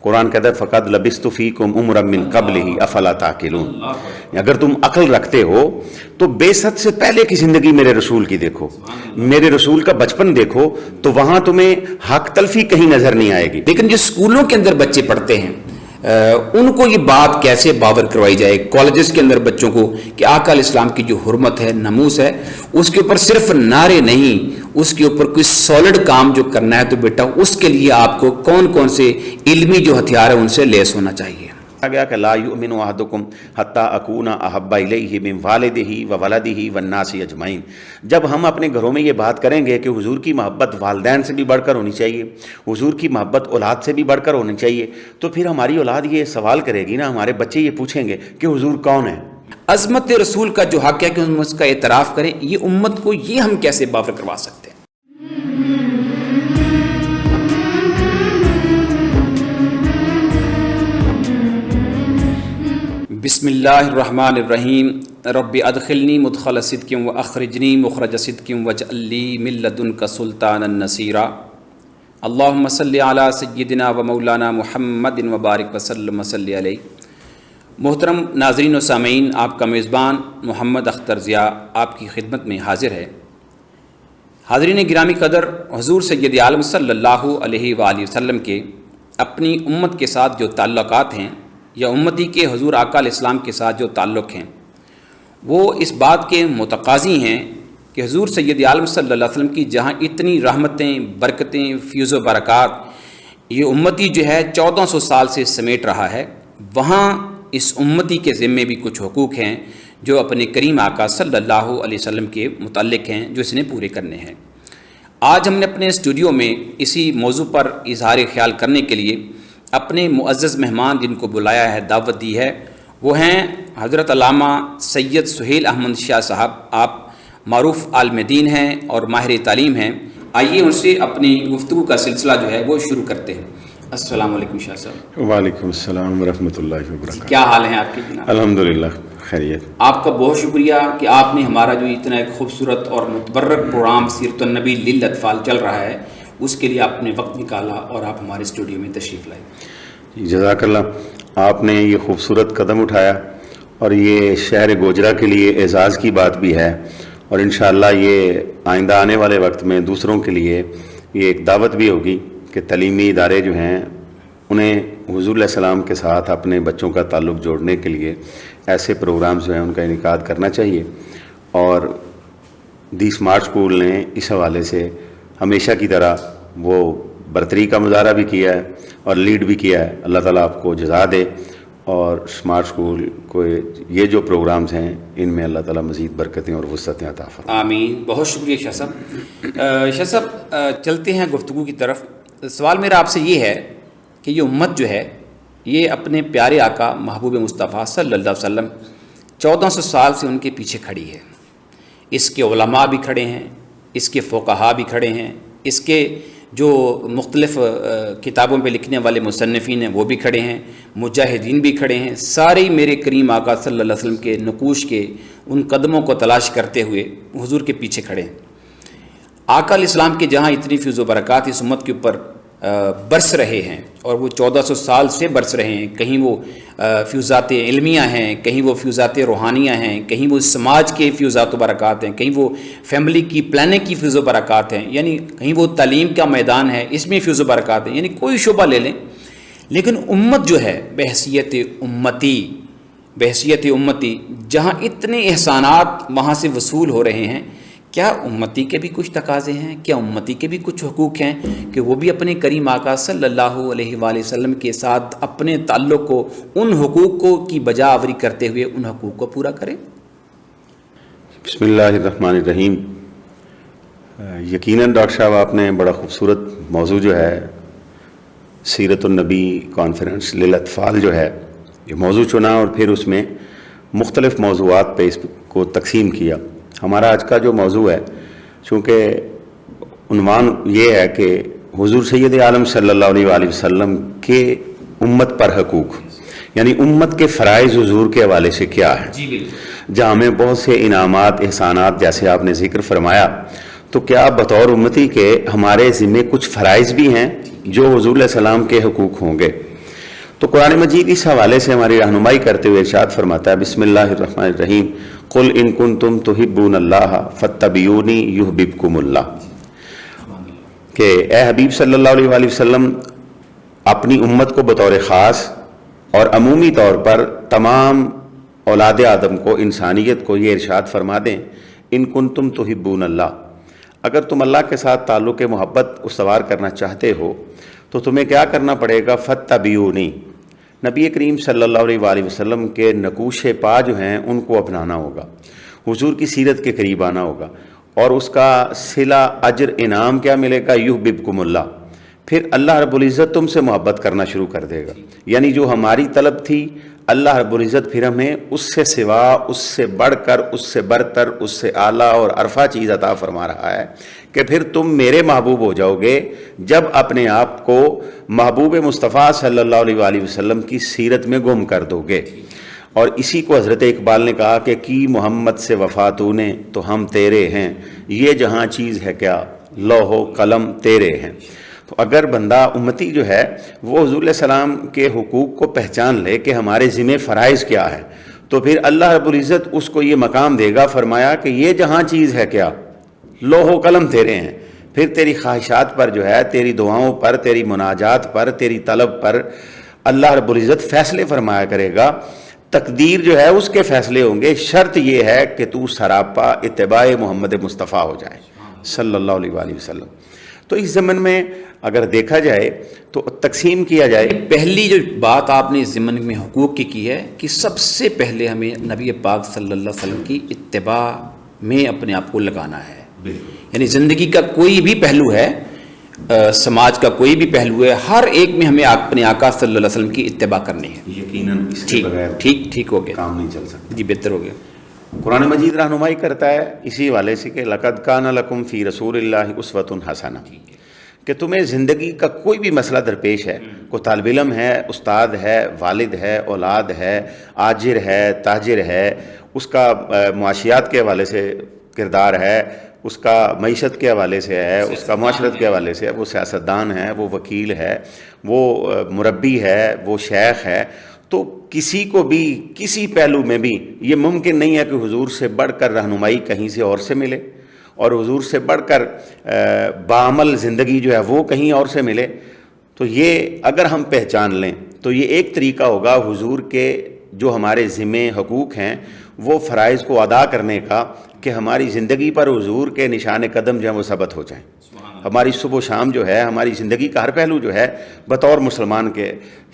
قرآن کہتا ہے فقد لبثت فیکم عمرا من قبلہ افلا تعقلون، اگر تم عقل رکھتے ہو تو بعثت سے پہلے کی زندگی میرے رسول کی دیکھو، میرے رسول کا بچپن دیکھو، تو وہاں تمہیں حق تلفی کہیں نظر نہیں آئے گی۔ لیکن جو اسکولوں کے اندر بچے پڑھتے ہیں ان کو یہ بات کیسے باور کروائی جائے، کالجز کے اندر بچوں کو، کہ آقا علیہ السلام کی جو حرمت ہے، ناموس ہے، اس کے اوپر صرف نعرے نہیں، اس کے اوپر کوئی سالڈ کام جو کرنا ہے تو بیٹا اس کے لیے آپ کو کون کون سے علمی جو ہتھیار ہیں ان سے لیس ہونا چاہیے۔ گیا کہ لا یؤمن احدکم حتی اکون احب الیہ من والدہ وولدہ والناس اجمعین، جب ہم اپنے گھروں میں یہ بات کریں گے کہ حضور کی محبت والدین سے بھی بڑھ کر ہونی چاہیے، حضور کی محبت اولاد سے بھی بڑھ کر ہونی چاہیے، تو پھر ہماری اولاد یہ سوال کرے گی نا، ہمارے بچے یہ پوچھیں گے کہ حضور کون ہے۔ عظمت رسول کا جو حق ہے کہ ہم اس کا اعتراف کریں، یہ امت کو یہ ہم کیسے باور کروا سکتے ہیں؟ بسم اللہ الرحمن الرحیم، رب ادخلنی مدخل صدق واخرجنی مخرج صدق واجعل لی من لدنک سلطانا نصیرا، اللہم صلی علی سیدنا و مولانا محمد وبارک وسلم وصلی علیہ۔ محترم ناظرین و سامعین، آپ کا میزبان محمد اختر ضیاء آپ کی خدمت میں حاضر ہے۔ حاضرین گرامی قدر، حضور سید عالم صلی اللہ علیہ وآلہ وسلم کے اپنی امت کے ساتھ جو تعلقات ہیں، یا امتی کے حضور آقا علیہ السلام کے ساتھ جو تعلق ہیں، وہ اس بات کے متقاضی ہیں کہ حضور سید عالم صلی اللہ علیہ وسلم کی جہاں اتنی رحمتیں، برکتیں، فیض و برکات یہ امتی جو ہے 1400 سال سے سمیٹ رہا ہے، وہاں اس امتی کے ذمے بھی کچھ حقوق ہیں جو اپنے کریم آقا صلی اللہ علیہ وسلم کے متعلق ہیں، جو اس نے پورے کرنے ہیں۔ آج ہم نے اپنے اسٹوڈیو میں اسی موضوع پر اظہار خیال کرنے کے لیے اپنے معزز مہمان جن کو بلایا ہے، دعوت دی ہے، وہ ہیں حضرت علامہ سید سہیل احمد شاہ صاحب۔ آپ معروف عالم دین ہیں اور ماہر تعلیم ہیں۔ آئیے ان سے اپنی گفتگو کا سلسلہ جو ہے وہ شروع کرتے ہیں۔ السلام علیکم شاہ صاحب۔ وعلیکم السلام ورحمۃ اللہ وبرکاتہ۔ کیا حال ہیں آپ کے جناب؟ الحمدللہ خیریت۔ آپ کا بہت شکریہ کہ آپ نے ہمارا جو اتنا ایک خوبصورت اور متبرک پروگرام سیرت النبی للاطفال چل رہا ہے، اس کے لیے آپ نے وقت نکالا اور آپ ہمارے اسٹوڈیو میں تشریف لائے۔ جزاک اللہ، آپ نے یہ خوبصورت قدم اٹھایا اور یہ شہر گوجرا کے لیے اعزاز کی بات بھی ہے، اور انشاءاللہ یہ آئندہ آنے والے وقت میں دوسروں کے لیے یہ ایک دعوت بھی ہوگی کہ تعلیمی ادارے جو ہیں انہیں حضور علیہ السلام کے ساتھ اپنے بچوں کا تعلق جوڑنے کے لیے ایسے پروگرامز جو ہیں ان کا انعقاد کرنا چاہیے۔ اور دی اسمارٹ اسکول نے اس حوالے سے ہمیشہ کی طرح وہ برتری کا مظاہرہ بھی کیا ہے اور لیڈ بھی کیا ہے۔ اللہ تعالیٰ آپ کو جزا دے، اور اسمارٹ اسکول کو یہ جو پروگرامز ہیں ان میں اللہ تعالیٰ مزید برکتیں اور وسعتیں عطا فرمائے۔ آمین۔ بہت شکریہ شاہ صاحب۔ شاہ صاحب چلتے ہیں گفتگو کی طرف۔ سوال میرا آپ سے یہ ہے کہ یہ امت جو ہے یہ اپنے پیارے آقا محبوب مصطفیٰ صلی اللہ علیہ وسلم 1400 سال سے ان کے پیچھے کھڑی ہے۔ اس کے علماء بھی کھڑے ہیں، اس کے فقہا بھی کھڑے ہیں، اس کے جو مختلف کتابوں پہ لکھنے والے مصنفین ہیں وہ بھی کھڑے ہیں، مجاہدین بھی کھڑے ہیں، سارے ہی میرے کریم آقا صلی اللہ علیہ وسلم کے نقوش کے ان قدموں کو تلاش کرتے ہوئے حضور کے پیچھے کھڑے ہیں۔ آقا علیہ السلام کے جہاں اتنی فیض و برکات اس امت کے اوپر برس رہے ہیں، اور وہ 1400 سال سے برس رہے ہیں، کہیں وہ فیوزات علمیہ ہیں، کہیں وہ فیوزات روحانیہ ہیں، کہیں وہ سماج کے فیوزات و برکات ہیں، کہیں وہ فیملی کی پلاننگ کی فیض و برکات ہیں، یعنی کہیں وہ تعلیم کا میدان ہے، اس میں فیض و برکات ہیں، یعنی کوئی شعبہ لے لیں۔ لیکن امت جو ہے بحیثیت امتی جہاں اتنے احسانات وہاں سے وصول ہو رہے ہیں، کیا امتی کے بھی کچھ تقاضے ہیں؟ کیا امتی کے بھی کچھ حقوق ہیں کہ وہ بھی اپنے کریم آقا صلی اللہ علیہ وآلہ وسلم کے ساتھ اپنے تعلق کو، ان حقوق کو کی بجا آوری کرتے ہوئے ان حقوق کو پورا کریں؟ بسم اللہ الرحمن الرحیم۔ یقیناً ڈاکٹر صاحب آپ نے بڑا خوبصورت موضوع جو ہے سیرت النبی کانفرنس للاطفال جو ہے یہ موضوع چنا، اور پھر اس میں مختلف موضوعات پہ اس کو تقسیم کیا۔ ہمارا آج کا جو موضوع ہے، چونکہ عنوان یہ ہے کہ حضور سید عالم صلی اللہ علیہ وآلہ وسلم کے امت پر حقوق، یعنی امت کے فرائض حضور کے حوالے سے کیا ہے، جہاں ہمیں بہت سے انعامات، احسانات جیسے آپ نے ذکر فرمایا، تو کیا بطور امتی کے ہمارے ذمہ کچھ فرائض بھی ہیں جو حضور علیہ السلام کے حقوق ہوں گے؟ تو قرآن مجید اس حوالے سے ہماری رہنمائی کرتے ہوئے ارشاد فرماتا ہے بسم اللہ الرحمن الرحیم قل ان کنتم تحبون اللہ فاتبعونی یحببکم اللہ، کہ اے حبیب صلی اللہ علیہ وآلہ وسلم اپنی امت کو بطور خاص اور عمومی طور پر تمام اولاد آدم کو، انسانیت کو یہ ارشاد فرما دیں ان کنتم تحبون اللہ، اگر تم اللہ کے ساتھ تعلق محبت استوار کرنا چاہتے ہو تو تمہیں کیا کرنا پڑے گا؟ فاتبعونی، نبی کریم صلی اللہ علیہ وآلہ وسلم کے نقوش پا جو ہیں ان کو اپنانا ہوگا، حضور کی سیرت کے قریب آنا ہوگا، اور اس کا صلہ اجر انعام کیا ملے گا؟ یحببکم اللہ، پھر اللہ رب العزت تم سے محبت کرنا شروع کر دے گا۔ یعنی جو ہماری طلب تھی اللہ رب العزت پھر ہمیں اس سے سوا، اس سے بڑھ کر، اس سے برتر، اس سے اعلیٰ اور عرفہ چیز عطا فرما رہا ہے کہ پھر تم میرے محبوب ہو جاؤ گے جب اپنے آپ کو محبوب مصطفیٰ صلی اللہ علیہ وآلہ وسلم کی سیرت میں گم کر دو گے۔ اور اسی کو حضرت اقبال نے کہا کہ کی محمد سے وفا تو نے تو ہم تیرے ہیں، یہ جہاں چیز ہے کیا لوح و قلم تیرے ہیں۔ تو اگر بندہ امتی جو ہے وہ حضور علیہ السلام کے حقوق کو پہچان لے کہ ہمارے ذمہ فرائض کیا ہے، تو پھر اللہ رب العزت اس کو یہ مقام دے گا، فرمایا کہ یہ جہاں چیز ہے کیا لوح و قلم تیرے ہیں، پھر تیری خواہشات پر جو ہے، تیری دعاؤں پر، تیری مناجات پر، تیری طلب پر اللہ رب العزت فیصلے فرمایا کرے گا، تقدیر جو ہے اس کے فیصلے ہوں گے۔ شرط یہ ہے کہ تو سراپا اتباع محمد مصطفیٰ ہو جائے صلی اللہ علیہ وآلہ وسلم۔ تو اس ضمن میں اگر دیکھا جائے تو تقسیم کیا جائے، پہلی جو بات آپ نے اس ضمن میں حقوق کی ہے کہ سب سے پہلے ہمیں نبی پاک صلی اللہ علیہ وسلم کی اتباع میں اپنے آپ کو لگانا ہے۔ یعنی زندگی کا کوئی بھی پہلو ہے، سماج کا کوئی بھی پہلو ہے، ہر ایک میں ہمیں اپنے آقا صلی اللہ علیہ وسلم کی اتباع کرنی ہے۔ یقیناً اس کے بغیر ٹھیک ہو گیا، کام نہیں چل سکتا۔ جی بہتر ہو گیا۔ قرآن مجید رہنمائی کرتا ہے اسی والے سے کہ لَقَدْ كَانَ لَكُمْ فِي رَسُولِ اللَّهِ أُسْوَةٌ حَسَنَةٌ، کہ تمہیں زندگی کا کوئی بھی مسئلہ درپیش ہے، کوئی طالب علم ہے، استاد ہے، والد ہے، اولاد ہے، آجر ہے، تاجر ہے، اس کا معاشیات کے حوالے سے کردار ہے، اس کا معیشت کے حوالے سے ہے، اس کا معاشرت کے حوالے سے ہے، وہ سیاستدان ہے، وہ وکیل ہے، وہ مربی ہے، وہ شیخ ہے، تو کسی کو بھی کسی پہلو میں بھی یہ ممکن نہیں ہے کہ حضور سے بڑھ کر رہنمائی کہیں سے اور سے ملے، اور حضور سے بڑھ کر بعمل زندگی جو ہے وہ کہیں اور سے ملے۔ تو یہ اگر ہم پہچان لیں تو یہ ایک طریقہ ہوگا حضور کے جو ہمارے ذمہ حقوق ہیں وہ فرائض کو ادا کرنے کا، کہ ہماری زندگی پر حضور کے نشان قدم جو ہیں وہ ثبت ہو جائیں۔ ہماری صبح و شام جو ہے، ہماری زندگی کا ہر پہلو جو ہے بطور مسلمان کے،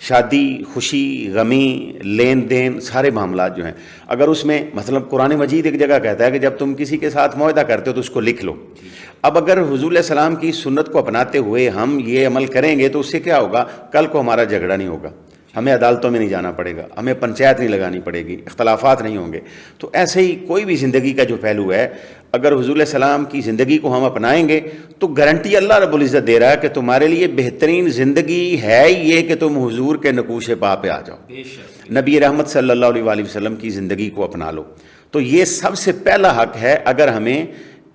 شادی، خوشی، غمی، لین دین، سارے معاملات جو ہیں، اگر اس میں مثلا قرآن مجید ایک جگہ کہتا ہے کہ جب تم کسی کے ساتھ معاہدہ کرتے ہو تو اس کو لکھ لو۔ اب اگر حضور علیہ السلام کی سنت کو اپناتے ہوئے ہم یہ عمل کریں گے تو اس سے کیا ہوگا؟ کل کو ہمارا جھگڑا نہیں ہوگا، ہمیں عدالتوں میں نہیں جانا پڑے گا، ہمیں پنچایت نہیں لگانی پڑے گی، اختلافات نہیں ہوں گے۔ تو ایسے ہی کوئی بھی زندگی کا جو پہلو ہے، اگر حضور علیہ السلام کی زندگی کو ہم اپنائیں گے تو گارنٹی اللہ رب العزت دے رہا ہے کہ تمہارے لیے بہترین زندگی ہے یہ کہ تم حضور کے نقوش پا پہ آ جاؤ، نبی رحمت صلی اللہ علیہ وآلہ وسلم کی زندگی کو اپنا لو۔ تو یہ سب سے پہلا حق ہے، اگر ہمیں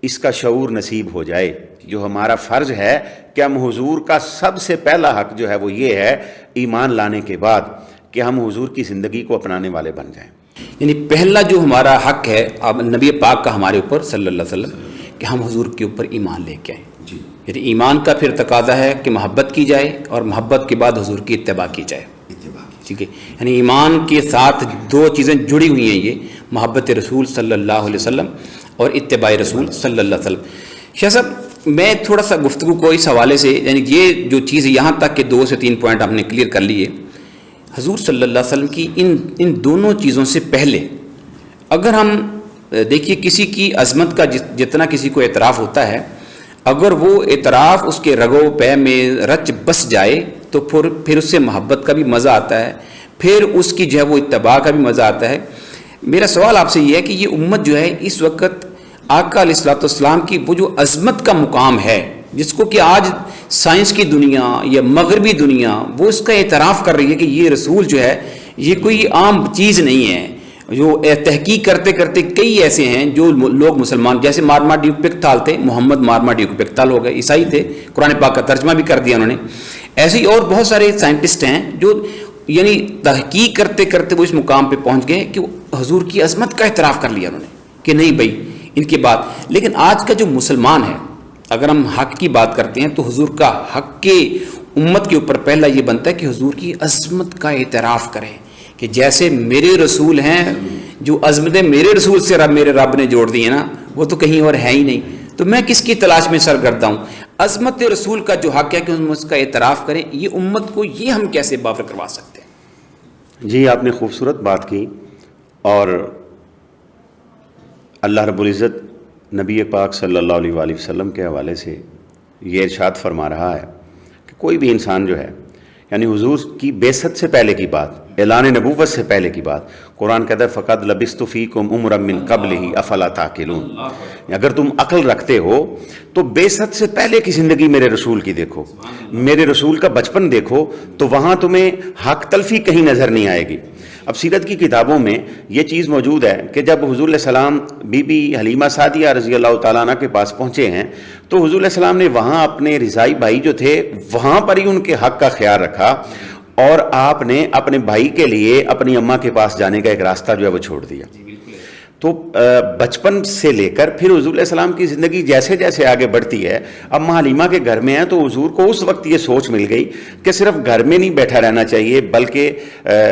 اس کا شعور نصیب ہو جائے، جو ہمارا فرض ہے کہ ہم حضور کا سب سے پہلا حق جو ہے وہ یہ ہے ایمان لانے کے بعد کہ ہم حضور کی زندگی کو اپنانے والے بن جائیں۔ یعنی پہلا جو ہمارا حق ہے اب نبی پاک کا ہمارے اوپر صلی اللہ علیہ وسلم کہ ہم حضور کے اوپر ایمان لے کے آئیں۔ یعنی ایمان کا پھر تقاضا ہے کہ محبت کی جائے اور محبت کے بعد حضور کی اتباع کی جائے، ٹھیک ہے۔ یعنی ایمان کے ساتھ دو چیزیں جڑی ہوئی ہیں، یہ محبت رسول صلی اللہ علیہ وسلم اور اتباع رسول صلی اللہ علیہ وسلم۔ شاہ صاحب میں تھوڑا سا گفتگو کو اس حوالے سے، یعنی یہ جو چیز یہاں تک کہ 2 سے 3 پوائنٹ ہم نے کلیئر کر لیے، حضور صلی اللہ علیہ وسلم کی ان دونوں چیزوں سے پہلے اگر ہم دیکھیے کسی کی عظمت کا جتنا کسی کو اعتراف ہوتا ہے، اگر وہ اعتراف اس کے رگ و پے میں رچ بس جائے تو پھر اس سے محبت کا بھی مزہ آتا ہے، پھر اس کی جو ہے وہ اتباع کا بھی مزہ آتا ہے۔ میرا سوال آپ سے یہ ہے کہ یہ امت جو ہے اس وقت آقا علیہ الصلوۃ والسلام کی وہ جو عظمت کا مقام ہے، جس کو کہ آج سائنس کی دنیا یا مغربی دنیا وہ اس کا اعتراف کر رہی ہے کہ یہ رسول جو ہے یہ کوئی عام چیز نہیں ہے، جو تحقیق کرتے کرتے کئی ایسے ہیں جو لوگ مسلمان، جیسے مارما ڈیوپکتال تھے، محمد مارما ڈیوپکتال ہو گئے، عیسائی تھے، قرآن پاک کا ترجمہ بھی کر دیا انہوں نے۔ ایسے ہی اور بہت سارے سائنٹسٹ ہیں جو یعنی تحقیق کرتے کرتے وہ اس مقام پہ پہنچ گئے کہ حضور کی عظمت کا اعتراف کر لیا انہوں نے کہ نہیں بھائی ان کی بات. لیکن آج کا جو مسلمان ہے اگر ہم حق کی بات کرتے ہیں تو حضور کا حق کے امت کے اوپر پہلا یہ بنتا ہے کہ حضور کی عظمت کا اعتراف کریں کہ جیسے میرے رسول ہیں, جو عظمتیں میرے رسول سے میرے رب نے جوڑ دی ہیں نا, وہ تو کہیں اور ہے ہی نہیں, تو میں کس کی تلاش میں سرگردہ ہوں. عظمت رسول کا جو حق ہے کہ ہم اس کا اعتراف کریں, یہ امت کو یہ ہم کیسے باور کروا سکتے ہیں؟ جی آپ نے خوبصورت بات کی, اور اللہ رب العزت نبی پاک صلی اللہ علیہ وآلہ وسلم کے حوالے سے یہ ارشاد فرما رہا ہے کہ کوئی بھی انسان جو ہے, یعنی حضور کی بعثت سے پہلے کی بات, اعلان نبوت سے پہلے کی بات, قرآن کہتا ہے فَقَدْ لَبِثْتُ فِيكُمْ عُمْرًا مِّن قَبْلِهِ أَفَلَا تَعْقِلُونَ. اگر تم عقل رکھتے ہو تو بعثت سے پہلے کی زندگی میرے رسول کی دیکھو, میرے رسول کا بچپن دیکھو, تو وہاں تمہیں حق تلفی کہیں نظر نہیں آئے گی. اب سیرت کی کتابوں میں یہ چیز موجود ہے کہ جب حضور علیہ السلام بی بی حلیمہ سعدیہ رضی اللہ تعالیٰ عنہ کے پاس پہنچے ہیں تو حضور علیہ السلام نے وہاں اپنے رضائی بھائی جو تھے وہاں پر ہی ان کے حق کا خیال رکھا, اور آپ نے اپنے بھائی کے لیے اپنی اماں کے پاس جانے کا ایک راستہ جو ہے وہ چھوڑ دیا. تو بچپن سے لے کر پھر حضور علیہ السلام کی زندگی جیسے جیسے آگے بڑھتی ہے, اب ماں حلیمہ کے گھر میں ہیں تو حضور کو اس وقت یہ سوچ مل گئی کہ صرف گھر میں نہیں بیٹھا رہنا چاہیے بلکہ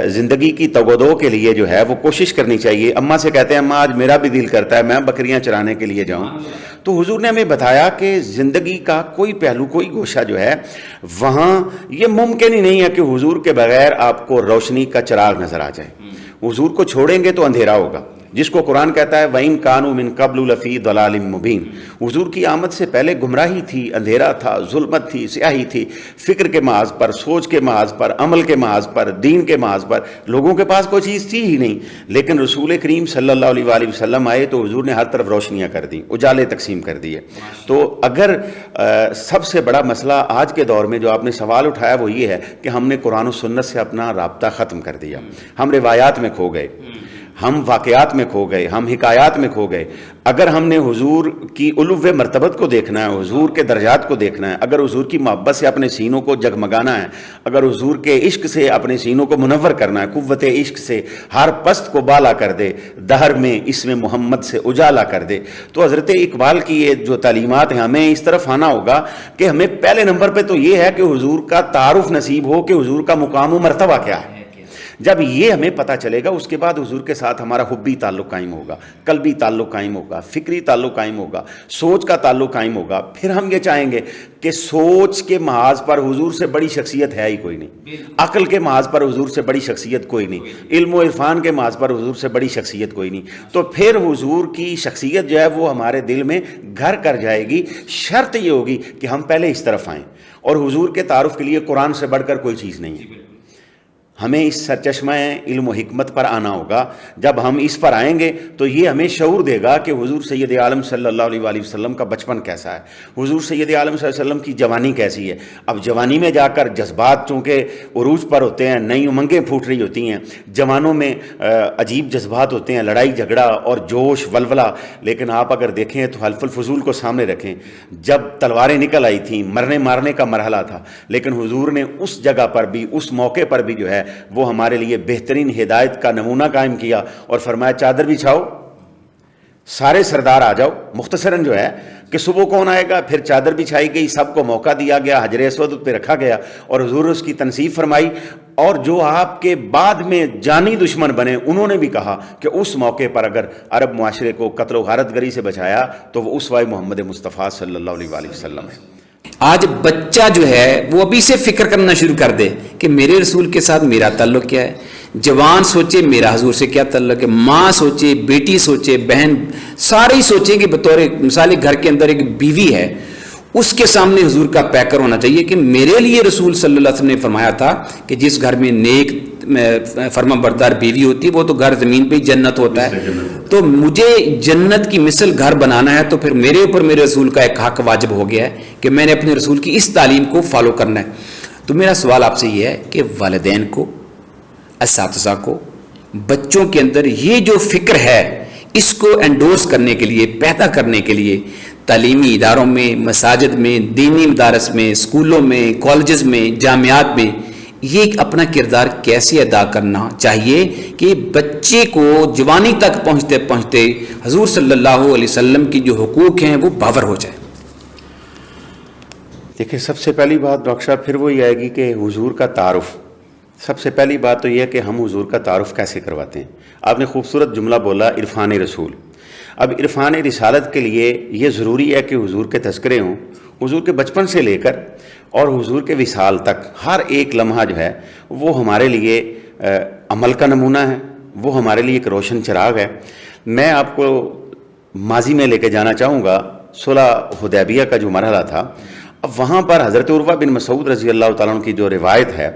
زندگی کی تگودو کے لیے جو ہے وہ کوشش کرنی چاہیے. اماں سے کہتے ہیں اماں آج میرا بھی دل کرتا ہے میں بکریاں چرانے کے لیے جاؤں. تو حضور نے ہمیں بتایا کہ زندگی کا کوئی پہلو, کوئی گوشہ جو ہے وہاں یہ ممکن ہی نہیں ہے کہ حضور کے بغیر آپ کو روشنی کا چراغ نظر آ جائے. حضور کو چھوڑیں گے تو اندھیرا ہوگا, جس کو قرآن کہتا ہے وَإِن كَانُوا مِن قَبْلُ لَفِي ضَلَالٍ مُبِينٍ. حضور کی آمد سے پہلے گمراہی تھی, اندھیرا تھا, ظلمت تھی, سیاہی تھی, فکر کے محاذ پر, سوچ کے محاذ پر, عمل کے محاذ پر, دین کے محاذ پر لوگوں کے پاس کوئی چیز تھی ہی نہیں. لیکن رسول کریم صلی اللہ علیہ وآلہ وسلم آئے تو حضور نے ہر طرف روشنیاں کر دیں, اجالے تقسیم کر دیے. تو اگر سب سے بڑا مسئلہ آج کے دور میں جو آپ نے سوال اٹھایا وہ یہ ہے کہ ہم نے قرآن و سنت سے اپنا رابطہ ختم کر دیا, ہم روایات میں کھو گئے, ہم واقعات میں کھو گئے, ہم حکایات میں کھو گئے. اگر ہم نے حضور کی علو مرتبت کو دیکھنا ہے, حضور کے درجات کو دیکھنا ہے, اگر حضور کی محبت سے اپنے سینوں کو جگمگانا ہے, اگر حضور کے عشق سے اپنے سینوں کو منور کرنا ہے, قوت عشق سے ہر پست کو بالا کر دے, دہر میں اس میں محمد سے اجالا کر دے, تو حضرت اقبال کی یہ جو تعلیمات ہیں ہمیں اس طرف آنا ہوگا کہ ہمیں پہلے نمبر پہ تو یہ ہے کہ حضور کا تعارف نصیب ہو کہ حضور کا مقام و مرتبہ کیا ہے. جب یہ ہمیں پتہ چلے گا اس کے بعد حضور کے ساتھ ہمارا حبی تعلق قائم ہوگا, قلبی تعلق قائم ہوگا, فکری تعلق قائم ہوگا, سوچ کا تعلق قائم ہوگا. پھر ہم یہ چاہیں گے کہ سوچ کے محاذ پر حضور سے بڑی شخصیت ہے ہی کوئی نہیں, عقل کے محاذ پر حضور سے بڑی شخصیت کوئی نہیں, علم و عرفان کے محاذ پر حضور سے بڑی شخصیت کوئی نہیں. تو پھر حضور کی شخصیت جو ہے وہ ہمارے دل میں گھر کر جائے گی. شرط یہ ہوگی کہ ہم پہلے اس طرف آئیں, اور حضور کے تعارف کے لیے قرآن سے بڑھ کر کوئی چیز نہیں ہے. ہمیں اس سرچشمہ علم و حکمت پر آنا ہوگا. جب ہم اس پر آئیں گے تو یہ ہمیں شعور دے گا کہ حضور سید عالم صلی اللہ علیہ وآلہ وسلم کا بچپن کیسا ہے, حضور سید عالم صلی اللہ علیہ وسلم کی جوانی کیسی ہے. اب جوانی میں جا کر جذبات چونکہ عروج پر ہوتے ہیں, نئی امنگیں پھوٹ رہی ہوتی ہیں, جوانوں میں عجیب جذبات ہوتے ہیں, لڑائی جھگڑا اور جوش ولولہ. لیکن آپ اگر دیکھیں تو حلف الفضول کو سامنے رکھیں, جب تلواریں نکل آئی تھیں مرنے مارنے کا مرحلہ تھا, لیکن حضور نے اس جگہ پر بھی, اس موقع پر بھی جو ہے وہ ہمارے لیے بہترین ہدایت کا نمونہ قائم کیا اور فرمایا چادر بچھاؤ, سارے سردار آ جاؤ. مختصراً جو ہے کہ صبح کون آئے گا, پھر چادر بچھائی گئی, سب کو موقع دیا گیا, حجر اسود پہ رکھا گیا اور حضور نے اس کی تنصیب فرمائی. اور جو آپ کے بعد میں جانی دشمن بنے انہوں نے بھی کہا کہ اس موقع پر اگر عرب معاشرے کو قتل و غارت گری سے بچایا تو وہ اسوہ محمد مصطفیٰ صلی اللہ علیہ وآلہ وسلم ہے. آج بچہ جو ہے وہ ابھی سے فکر کرنا شروع کر دے کہ میرے رسول کے ساتھ میرا تعلق کیا ہے. جوان سوچے میرا حضور سے کیا تعلق ہے, ماں سوچے, بیٹی سوچے, بہن, سارے ہی سوچیں کہ بطور مثال گھر کے اندر ایک بیوی ہے, اس کے سامنے حضور کا پیکر ہونا چاہیے کہ میرے لیے رسول صلی اللہ علیہ وسلم نے فرمایا تھا کہ جس گھر میں نیک فرما بردار بیوی ہوتی ہے وہ تو گھر زمین پہ جنت ہوتا ہے. تو مجھے جنت کی مثل گھر بنانا ہے تو پھر میرے اوپر میرے رسول کا ایک حق واجب ہو گیا ہے کہ میں نے اپنے رسول کی اس تعلیم کو فالو کرنا ہے. تو میرا سوال آپ سے یہ ہے کہ والدین کو, اساتذہ کو, بچوں کے اندر یہ جو فکر ہے اس کو انڈورس کرنے کے لیے, پیدا کرنے کے لیے تعلیمی اداروں میں, مساجد میں, دینی مدارس میں, اسکولوں میں, کالجز میں, جامعات میں یہ اپنا کردار کیسے ادا کرنا چاہیے کہ بچے کو جوانی تک پہنچتے پہنچتے حضور صلی اللہ علیہ وسلم کی جو حقوق ہیں وہ باور ہو جائے؟ دیکھیں، سب سے پہلی بات ڈاکٹر صاحب پھر وہی آئے گی کہ حضور کا تعارف. سب سے پہلی بات تو یہ ہے کہ ہم حضور کا تعارف کیسے کرواتے ہیں. آپ نے خوبصورت جملہ بولا، عرفان رسول. اب عرفان رسالت کے لیے یہ ضروری ہے کہ حضور کے تذکرے ہوں، حضور کے بچپن سے لے کر اور حضور کے وصال تک ہر ایک لمحہ جو ہے وہ ہمارے لیے عمل کا نمونہ ہے، وہ ہمارے لیے ایک روشن چراغ ہے. میں آپ کو ماضی میں لے کے جانا چاہوں گا، صلح حدیبیہ کا جو مرحلہ تھا. اب وہاں پر حضرت عروہ بن مسعود رضی اللہ تعالیٰ عنہ کی جو روایت ہے،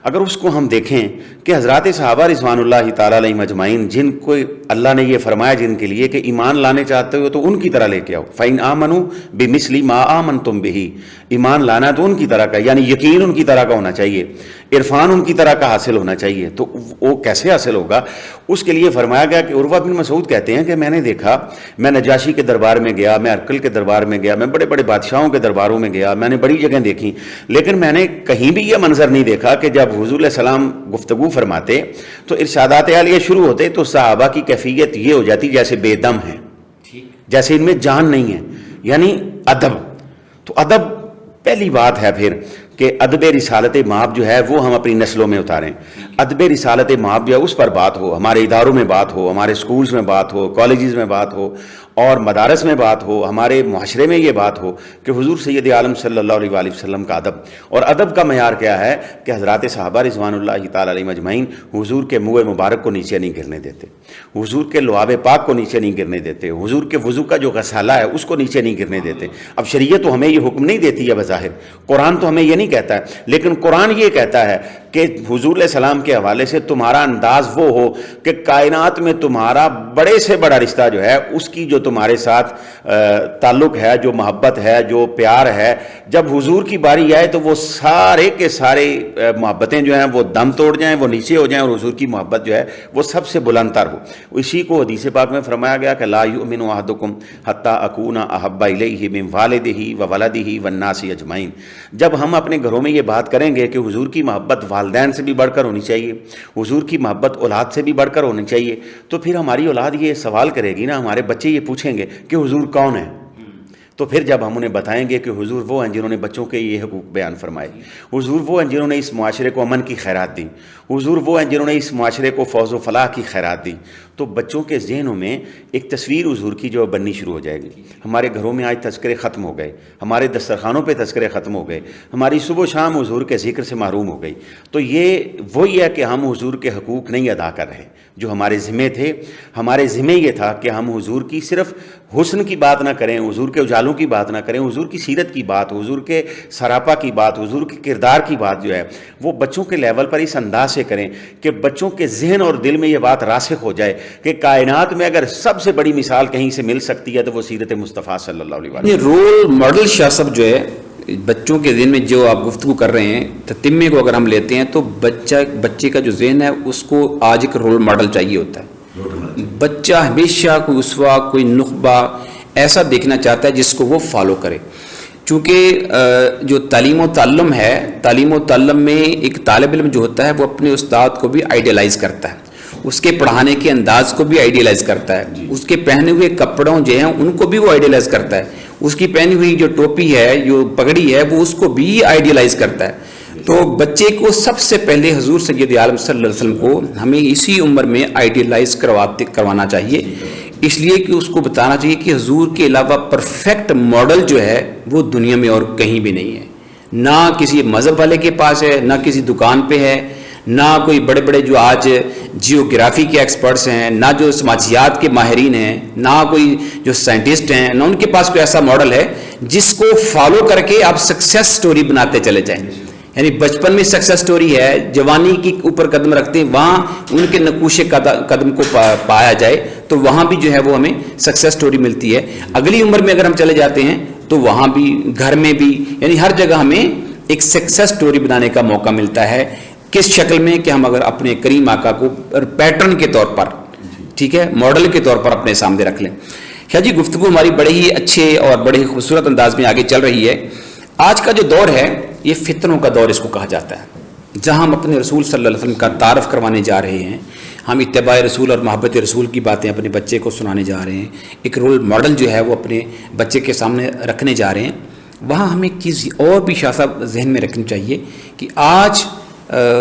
اگر اس کو ہم دیکھیں کہ حضرات صحابہ رضوان اللہ تعالیٰ علیہم اجمعین، جن کو اللہ نے یہ فرمایا جن کے لیے کہ ایمان لانے چاہتے ہو تو ان کی طرح لے کے آؤ، فَإِنْ آمَنُوا بِمِثْلِ مَا آمَنْتُمْ بِهِ، ایمان لانا تو ان کی طرح کا، یعنی یقین ان کی طرح کا ہونا چاہیے، عرفان ان کی طرح کا حاصل ہونا چاہیے. تو وہ کیسے حاصل ہوگا؟ اس کے لیے فرمایا گیا کہ عروہ بن مسعود کہتے ہیں کہ میں نے دیکھا، میں نجاشی کے دربار میں گیا، میں ہرقل کے دربار میں گیا، میں بڑے بڑے بادشاہوں کے درباروں میں گیا، میں نے بڑی جگہیں دیکھی، لیکن میں نے کہیں بھی یہ منظر نہیں دیکھا کہ جب حضور علیہ السلام گفتگو فرماتے تو ارشادات عالیہ شروع ہوتے تو صحابہ کی کیفیت یہ ہو جاتی جیسے بے دم ہیں، جیسے ان میں جان نہیں ہے، یعنی ادب. تو ادب پہلی بات ہے پھر کہ ادب رسالت مآب جو ہے وہ ہم اپنی نسلوں میں اتاریں. ادب رسالت مآب جو ہے اس پر بات ہو، ہمارے اداروں میں بات ہو، ہمارے سکولز میں بات ہو، کالجز میں بات ہو اور مدارس میں بات ہو، ہمارے معاشرے میں یہ بات ہو کہ حضور سید عالم صلی اللہ علیہ وآلہ وسلم کا ادب. اور ادب کا معیار کیا ہے کہ حضرات صحابہ رضوان اللہ تعالیٰ علیہ مجمعین حضور کے منہ مبارک کو نیچے نہیں گرنے دیتے، حضور کے لعاب پاک کو نیچے نہیں گرنے دیتے، حضور کے وضو کا جو غسالہ ہے اس کو نیچے نہیں گرنے دیتے. اب شریعت تو ہمیں یہ حکم نہیں دیتی ہے بظاہر، قرآن تو ہمیں یہ نہیں کہتا ہے، لیکن قرآن یہ کہتا ہے کہ حضور علیہ السلام کے حوالے سے تمہارا انداز وہ ہو کہ کائنات میں تمہارا بڑے سے بڑا رشتہ جو ہے اس کی جو تمہارے ساتھ تعلق ہے، جو محبت ہے، جو پیار ہے، جب حضور کی باری آئے تو وہ سارے کے سارے محبتیں جو ہیں وہ دم توڑ جائیں، وہ نیچے ہو جائیں، اور حضور کی محبت جو ہے وہ سب سے بلند تر ہو. اسی کو حدیث پاک میں فرمایا گیا کہ لا یؤمن احدکم حتی اکون احب الیہ من والدہ وولدہ والناس اجمعین. جب ہم اپنے گھروں میں یہ بات کریں گے کہ حضور کی محبت والدین سے بھی بڑھ کر ہونی چاہیے، حضور کی محبت اولاد سے بھی بڑھ کر ہونی چاہیے، تو پھر ہماری اولاد یہ سوال کرے گی نا، ہمارے بچے یہ پوچھیں گے کہ حضور کون ہے. تو پھر جب ہم انہیں بتائیں گے کہ حضور وہ ہیں جنہوں نے بچوں کے یہ حقوق بیان فرمائے، حضور وہ ہیں جنہوں نے اس معاشرے کو امن کی خیرات دی، حضور وہ ہیں جنہوں نے اس معاشرے کو فوز و فلاح کی خیرات دی، تو بچوں کے ذہنوں میں ایک تصویر حضور کی جو بننی شروع ہو جائے گی. ہمارے گھروں میں آج تذکرے ختم ہو گئے، ہمارے دسترخوانوں پہ تذکرے ختم ہو گئے، ہماری صبح و شام حضور کے ذکر سے محروم ہو گئی. تو یہ وہی ہے کہ ہم حضور کے حقوق نہیں ادا کر رہے جو ہمارے ذمے تھے. ہمارے ذمے یہ تھا کہ ہم حضور کی صرف حسن کی بات نہ کریں، حضور کے اجالوں کی بات نہ کریں، حضور کی سیرت کی بات، حضور کے سراپا کی بات، حضور کے کردار کی بات جو ہے وہ بچوں کے لیول پر اس انداز سے کریں کہ بچوں کے ذہن اور دل میں یہ بات راسخ ہو جائے کہ کائنات میں اگر سب سے بڑی مثال کہیں سے مل سکتی ہے تو وہ سیرت مصطفیٰ صلی اللہ علیہ وسلم. یہ رول ماڈل شاہ صاحب جو ہے بچوں کے ذہن میں جو آپ گفتگو کر رہے ہیں، تتمے کو اگر ہم لیتے ہیں تو بچے کا جو ذہن ہے اس کو آج ایک رول ماڈل چاہیے ہوتا ہے. بچہ ہمیشہ کوئی اسوا، کوئی نخبہ ایسا دیکھنا چاہتا ہے جس کو وہ فالو کرے. چونکہ جو تعلیم و تعلم ہے، تعلیم و تعلم میں ایک طالب علم جو ہوتا ہے وہ اپنے استاد کو بھی آئیڈیلائز کرتا ہے، اس کے پڑھانے کے انداز کو بھی آئیڈیلائز کرتا ہے، اس کے پہنے ہوئے کپڑوں جو ہیں ان کو بھی وہ آئیڈیلائز کرتا ہے، اس کی پہنی ہوئی جو ٹوپی ہے، جو پگڑی ہے، وہ اس کو بھی آئیڈیلائز کرتا ہے. تو بچے کو سب سے پہلے حضور سید عالم صلی اللہ علیہ وسلم کو ہمیں اسی عمر میں آئیڈیلائز کروانا چاہیے، اس لیے کہ اس کو بتانا چاہیے کہ حضور کے علاوہ پرفیکٹ ماڈل جو ہے وہ دنیا میں اور کہیں بھی نہیں ہے. نہ کسی مذہب والے کے پاس ہے، نہ کسی دکان پہ ہے، نہ کوئی بڑے بڑے جو آج جیوگرافی کے ایکسپرٹس ہیں، نہ جو سماجیات کے ماہرین ہیں، نہ کوئی جو سائنٹسٹ ہیں، نہ ان کے پاس کوئی ایسا ماڈل ہے جس کو فالو کر کے آپ سکسیس سٹوری بناتے چلے جائیں. یعنی بچپن میں سکسیس سٹوری ہے، جوانی کے اوپر قدم رکھتے ہیں، وہاں ان کے نقوش قدم کو پایا جائے تو وہاں بھی جو ہے وہ ہمیں سکسیس سٹوری ملتی ہے. اگلی عمر میں اگر ہم چلے جاتے ہیں تو وہاں بھی، گھر میں بھی، یعنی ہر جگہ ہمیں ایک سکسیس سٹوری بنانے کا موقع ملتا ہے. کس شکل میں کہ ہم اگر اپنے کریم آقا کو پیٹرن کے طور پر، ٹھیک ہے، ماڈل کے طور پر اپنے سامنے رکھ لیں. خیر جی، گفتگو ہماری بڑے ہی اچھے اور بڑے ہی خوبصورت انداز میں آگے چل رہی ہے. آج کا جو دور ہے یہ فتنوں کا دور اس کو کہا جاتا ہے. جہاں ہم اپنے رسول صلی اللہ علیہ وسلم کا تعارف کروانے جا رہے ہیں، ہم اتباع رسول اور محبت رسول کی باتیں اپنے بچے کو سنانے جا رہے ہیں، ایک رول ماڈل جو ہے وہ اپنے بچے کے سامنے رکھنے جا رہے ہیں، وہاں ہمیں ایک چیز اور بھی شاہ صاحب ذہن میں رکھنی چاہیے کہ آج